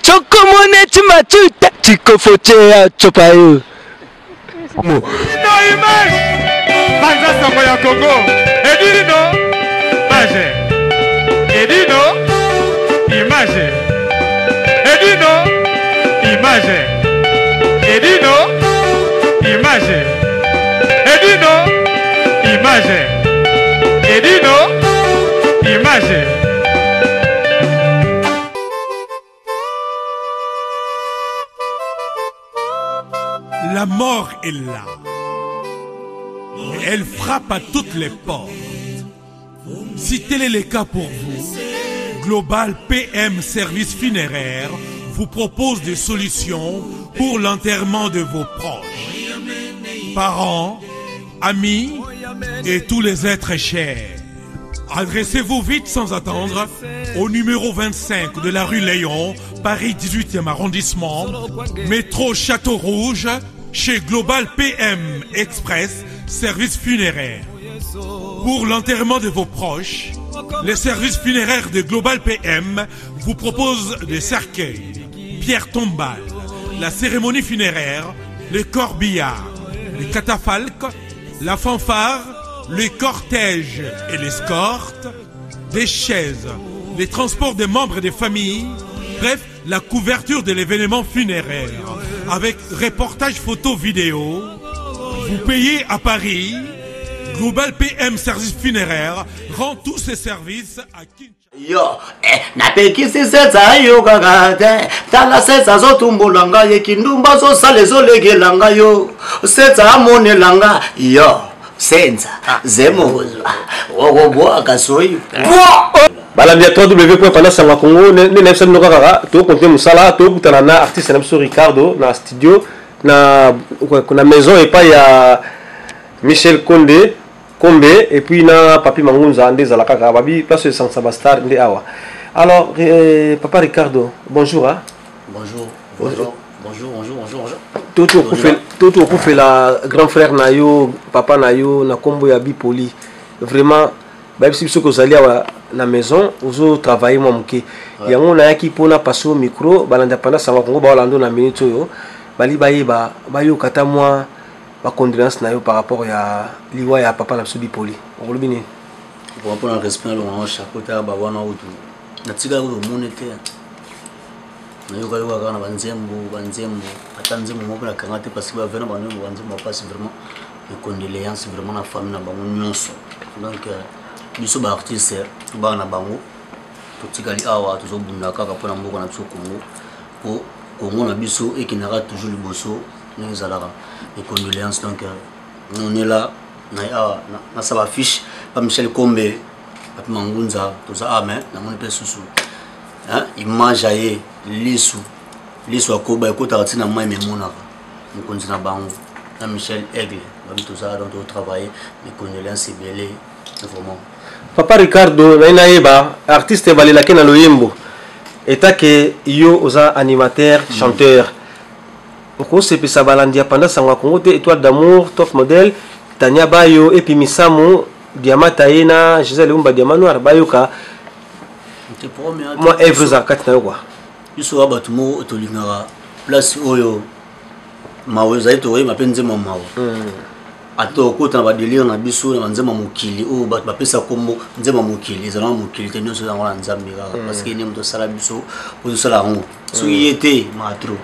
chokomone chimatuta chikofochea chopayo No image Banza Sango ya Congo Edino Image Edino Image Edino Image Edino Image Edino Image Edino Image. La mort est là. Elle frappe à toutes les portes. Si tel est le cas pour vous, Global PM Service Funéraire vous propose des solutions pour l'enterrement de vos proches, parents, amis et tous les êtres chers. Adressez-vous vite sans attendre au numéro 25 de la rue Léon, Paris 18e arrondissement, métro Château Rouge, chez Global PM Express, service funéraire. Pour l'enterrement de vos proches, les services funéraires de Global PM vous proposent des cercueils, pierres tombales, la cérémonie funéraire, le corbillard, les catafalques, la fanfare, le cortège et l'escorte, des chaises, les transports des membres des familles, bref, la couverture de l'événement funéraire, avec reportage photo vidéo. Vous payez à Paris. Global PM Service Funéraire rend tous ses services à Kinshasa. Yo, napekisi setsa yo kakate tala setsa zotumbulanga yekindumba zo sale zo legelanga yo setsa amonelanga yo senza zemozo ogoboa kasoyi balandi www.panasanga Congo ne nefsa mnoka kaka to compter musala to butana na artiste na biso Ricardo na studio na maison et pas ya Michel Kombe et puis na Papi Mangunza Ndé Zalakaka Babi place de San Sebastian Ndé Awa. Alors Papa Ricardo, bonjour hein. Bonjour. Toto pour faire la grand frère nayo, papa nayo na Kombo ya Bipoli. Vraiment ba si biso ko zali awa na maison ozo travailler moi muke. Yango na yaki pona passo micro balanda pendant Sanga Congo ba lando na minute yo. Bali ba yo kata moi ba condolence na yo par rapport ya liwa ya papa na biso Bipoli. Olobi ni pour prendre respect le on chakota ba wana utu. Na tika ko monete. Na yo kali waka na banzembo ata nzembo moko na kangate parce que ba vena ba nzembo banzembo passe vraiment de condoléances vraiment na famille na bango nyonso. Donc biso ba artiste ba na bango to tikali awa to zo bunda kaka pona mboko na biso Congo po Congo na biso et qui n'aura toujours le bosso nous allons les condoléances. Donc on est là na ça va fiche pas Michel Kombe Papi Mangunza tout ça amen na mon pe susu hein image aye lisu akoba ekota tina mai memona nous continue bango na Michel Aigle tout ça donc au travail les condoléances belé vraiment. Papa Ricardo na yeba artiste balela ke na loyembo eta que yo oza animateur chanteur oko sepesa balandia pendant Sanga Congo te étoile d'amour top modèle Tania Bayo et puis Misamo Diamant Taena Gisèle Umba Diamant Noir Bayoka moi Evre Zakat na quoi biso abatu mo tolingara place oyo mawe zaito ma penze mamawo ato kota ba délire na biso na nzema mokili o ba pesa kombo nzema mokili zala mokili te nyonso na nzambe parce que ni mto sala biso o sala ngo so yete matro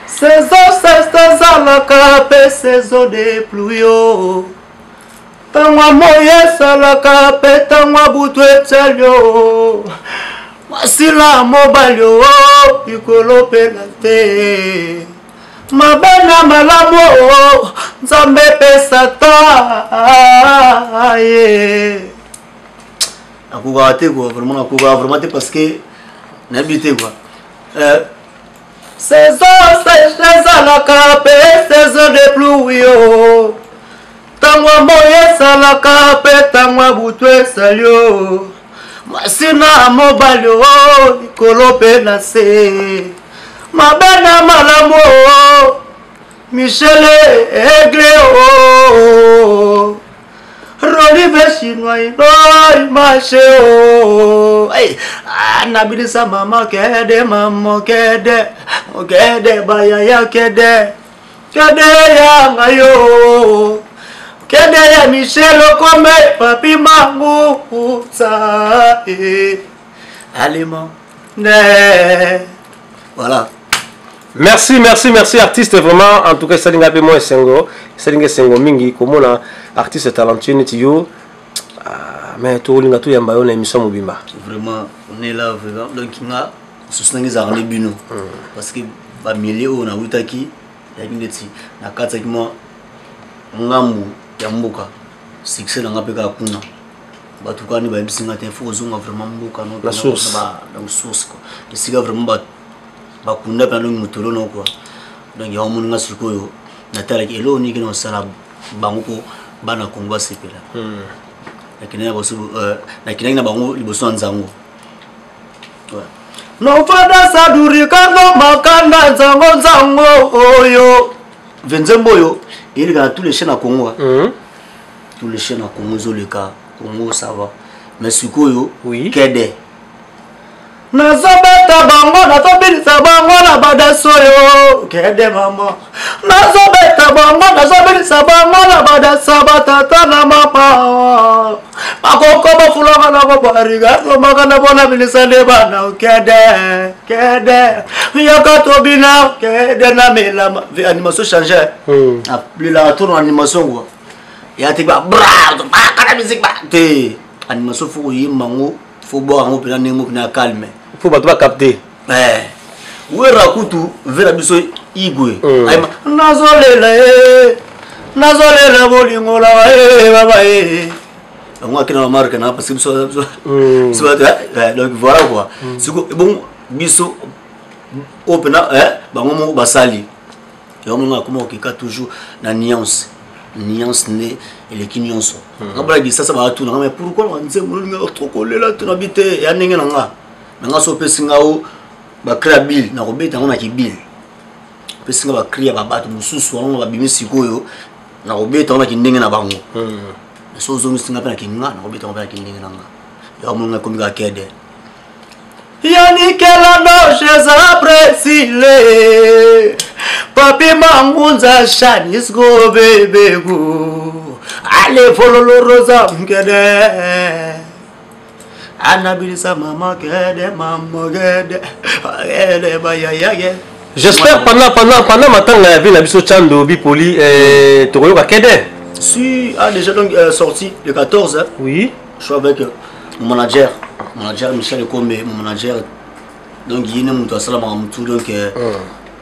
saison la cape saison de pluio tangwa moye sala cape tangwa butwe tselio masila mobalio ikolo penate mabena malamo nzambe pesa ta ye akuga te ko vraiment akuga vraiment te parce que n'habite quoi saison la cape saison de pluie tangwa moye sala cape tangwa butwe salio masina mobalio ikolo penase mabana malamo Michel Aigle Rolive chinois ino marché oh. Hey, anabilisa mama kede mama kede. Kede bayaya kede. Kede ya ngayo. Kede ya Michel Okome papi mangu sa. Aliment. Voilà. Merci, merci, merci artiste vraiment. En tout cas, Salinga pe moi Sengo, Salinga Sengo mingi comme on artiste talentueux netiyo. Mais tout linga tout yamba on émission mobimba. Vraiment, on est là vraiment. Donc nga soutenir za les bino. Parce que ba milieu on a utaki ya kindeti na kata kimo ngambu ya mboka. Succès na ngapeka kuna. Batukani ba bisinga te fo zonga vraiment mboka no la source ba donc source quoi. Et siga vraiment ba bakunda pano mutolo no quoi. Donc ya omuntu nga sikoyo natala elo ni kino sala bango bana kongwa sepela. Lakini bosu lakini na bango liboso nzango. Ouais. No fada saduri kano makanda nzango oyo. Venzembo yo il y a tous les chaînes à Congo. Tous les chaînes à Congo zoleka Congo ça va. Mais sikoyo oui kede. Nazobeta bango na tobirisa bango na badasoyo kede mama. Nazobeta bango na tobirisa bango na badasaba tata na mapa. Makoko bafulanga na bariga no magana bona bilisale bana kede. Yakato bina kede na melama. Animation changer. Plus la tourne animation quoi. Ya te ba bra ba kana musique ba te animation faut yimango faut boire un peu na nemo na calme. Faut pas capter. Wera kutu vera biso igwe. Ayma nazolela bolingo la baba on a qu'une marque na parce que biso donc voilà quoi. Siko bon biso opena bango basali. Et on a comment qui toujours na nuance né et les kinyonso. Ngabra gi ça va tout mais pourquoi on dit mon trop collé là tu habites ya ndenge nanga. Nanga so pesinga o ba créa bill na robeta ngona ki bill. Pesinga ba créa ba bato mususu on ba bimi sikoyo na robeta ngona ki ndenge na bango. So zo misinga pa na ki nga na robeta ngona ki ndenge nanga. Ya mo nga komi ga kede. Yani kela no chez apprécié. Papi mangunza shanis go bebe go. Ale follow rosa mkede. Anabilisa mama kede bayaya. J'espère pendant matin la vie na biso Chando Bipoli tokoyoka kede. Si déjà donc sorti le 14 hein. Oui. Je suis avec mon manager Michel Okome, mon manager. Donc il y a une ça donc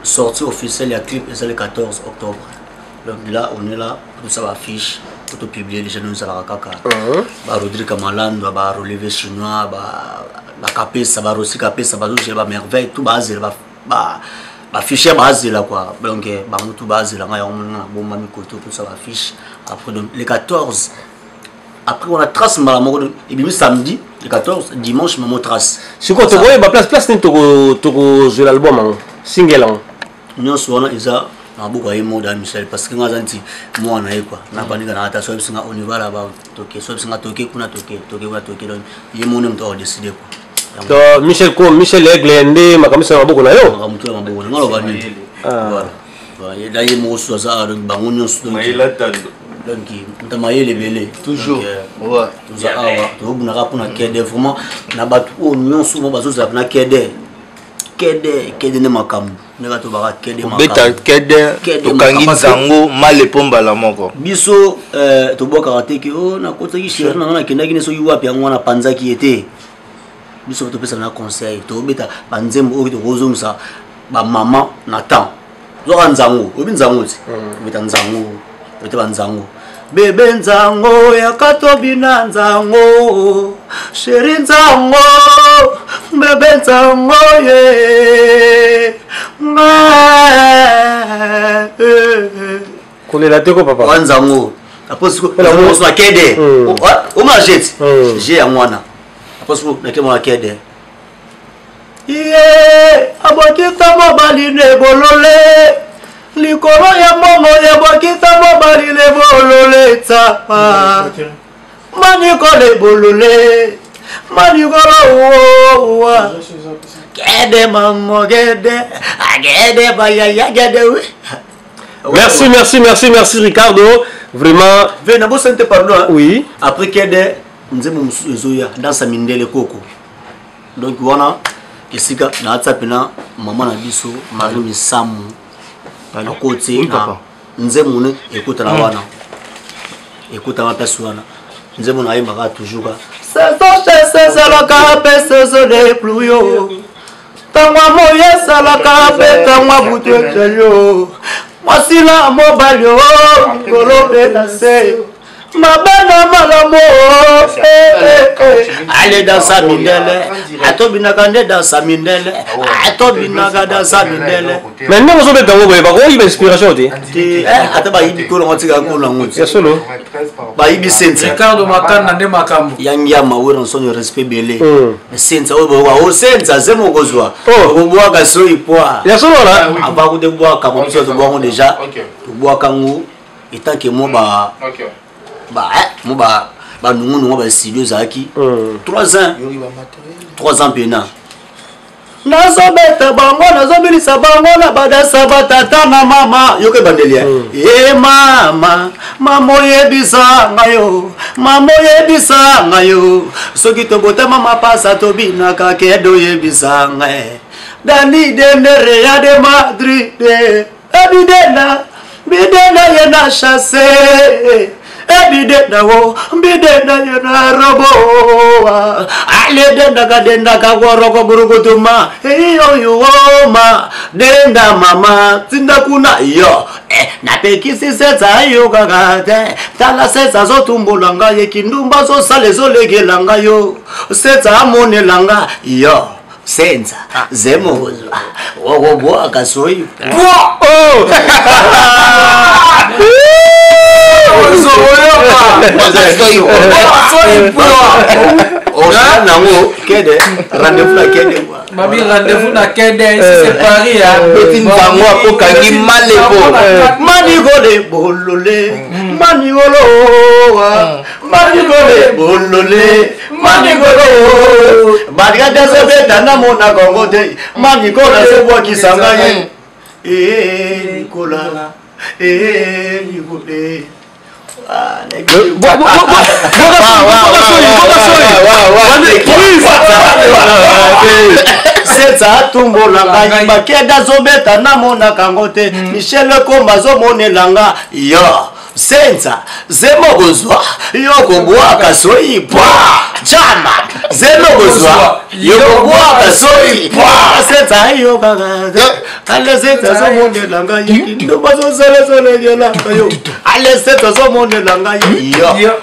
sortie officielle il y a clip et c'est le 14 octobre. Donc là on est là pour ça affiche pour publier les jeunes ça va kaka. Ba Rodrigue Kamalando ba relevé chinois ba capé ça va aussi capé ça va aussi ba merveille tout base ba fichier base là quoi. Donc ba tout base là on a bon mami koto tout ça affiche après donc le 14 après on a trace malamoko et puis samedi le 14 dimanche maman trace. C'est quoi tu vois ba place ni toko jouer l'album single non soit isa na buko ay moda Michel parce que ngazanti moi na quoi na bandika na ata so bisinga on va là-bas toke so bisinga toke kuna toke donc il mon même to décider quoi. Donc Michel Aigle ndé makamisa maboko na yo makamtu maboko ngalo bani voilà il y a des mots sur ça donc bango nyonso donc ntamaye lebele toujours ouais tout ça to buna rapuna kede vraiment na batu o nyonso mo bazo za na kede ne makambu nega to baka kede makambu beta kede to kangi zango male pomba la moko biso to boka rateke o na kota ki shira na kenda ki ne so yuwa pe ngwana panza ki ete biso to pesa na conseil to beta banzembo o to rozomsa ba mama na temps zo kanzango obi nzango ti beta nzango beta banzango bebe nzango ya katobina nzango sheri nzango bebe nzango ye kolela teko papa wanzango après ko la mo so kede o ma jet j'ai ya mwana après ko na kemo na kede ye abokita mobali ne bolole likolo ya momo ya bokita mobali le bolole tsapa manikole bolole manikolo gede mamo gede bayaya gede merci Ricardo vraiment vena bo sente pardon oui après gede nzemu musuzoya dans sa mindele koko donc wana esika na tsapena mama na biso mari misamu na côté na nzemu ne écoute na wana écoute ma personne nzemu na yimba toujours c'est la cape c'est le pluio tangwa moye sala cape tangwa butu yo masila mobalio kolobe na se mabana malamo allez dans sa mindele atobinaka nde dans sa mindele atobinaka dans sa mindele maintenant vous avez dans vos ba ko iba inspiration te ata ba yibi ko ngoti ka ko ngoti ya solo ba yibi sense Ricardo makana nde makambo yangia mawera son respect belé sense o sense zemo kozwa o boa ka so ipoa ya solo là aba ko de boa ka mo so to boa déjà to boa ka ngu etant que mo ba mo ba nungu ba studio zaki 3 ans pena nazobeta bango nazobilisa bango na badasa batata na mama yoke bandelia mama oyebisa ngayo soki tobota mama pasa tobinaka kedo yebisa ngae dani dendere ya de Madrid bidena yena chasse bidena yena robo ale denda ka goroko burugutuma ma denda mama tinda kuna yo na pekisi setsa yo kakate tala setsa zo tumbulanga yekindumba zo sale zo legelanga yo setsa amonelanga yo senza zemo wogo akasoi rendez-vous na kede c'est Paris manigole bolole badia dese dana mona kongo te manikola se boa kisanga Nicolas Nicolas setsa tumbolanga bakeda zobeta na mona kango te Michel Komba zo monelanga yo senza zemo gozwa yoko bwaka soi pa chama zemo gozwa yoko bwaka soi pa senza yoka ale senza zo monelanga yindo bazo sole gela yo ale senza zo monelanga yo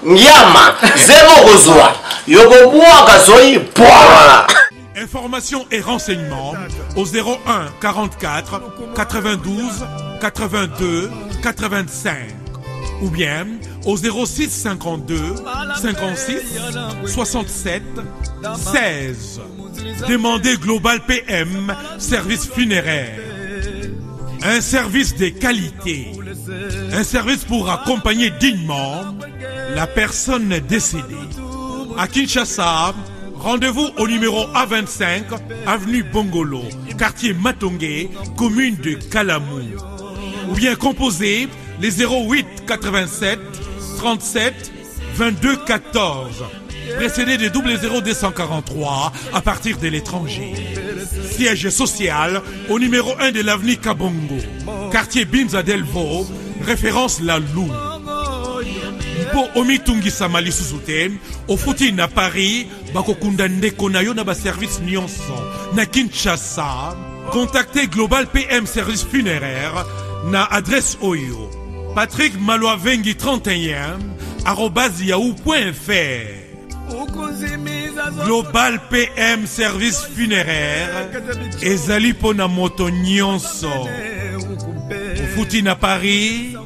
nyama zemo gozwa yoko bwaka soi pa. Informations et renseignements au 01 44 92 82 85 ou bien au 06 52 56 67 16. Demandez Global PM, service funéraire. Un service de qualité. Un service pour accompagner dignement la personne décédée. À Kinshasa, rendez-vous au numéro A25, avenue Bongolo, quartier Matongé, commune de Kalamou. Ou bien composez les 08 87 37 22 14, précédé de 00243 à partir de l'étranger. Siège social au numéro 1 de l'avenue Kabongo, quartier Binza Delvo, référence La Lou. Po omitungi samali susute ofuti na Paris bakokunda ndeko na yo na ba service nyonso na Kinshasa. Contactez Global PM Service Funéraire na adresse oyo Patrick Maloavengi 31 @yahoo.fr. Global PM Service Funéraire ezali pona moto nyonso ofuti na Paris.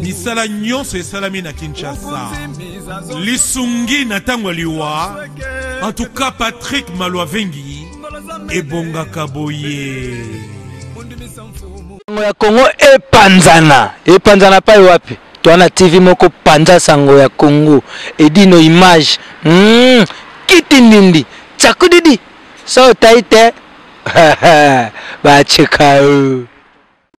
Misala nyonso esalami na Kinshasa. Lisungi na tango liwa. En tout cas Patrick Maloavengi ebongaka boye. Ya Congo epanzana pa wapi? toana TV moko panza sango ya Congo edino image kitindindi chakudidi so taite ba cheka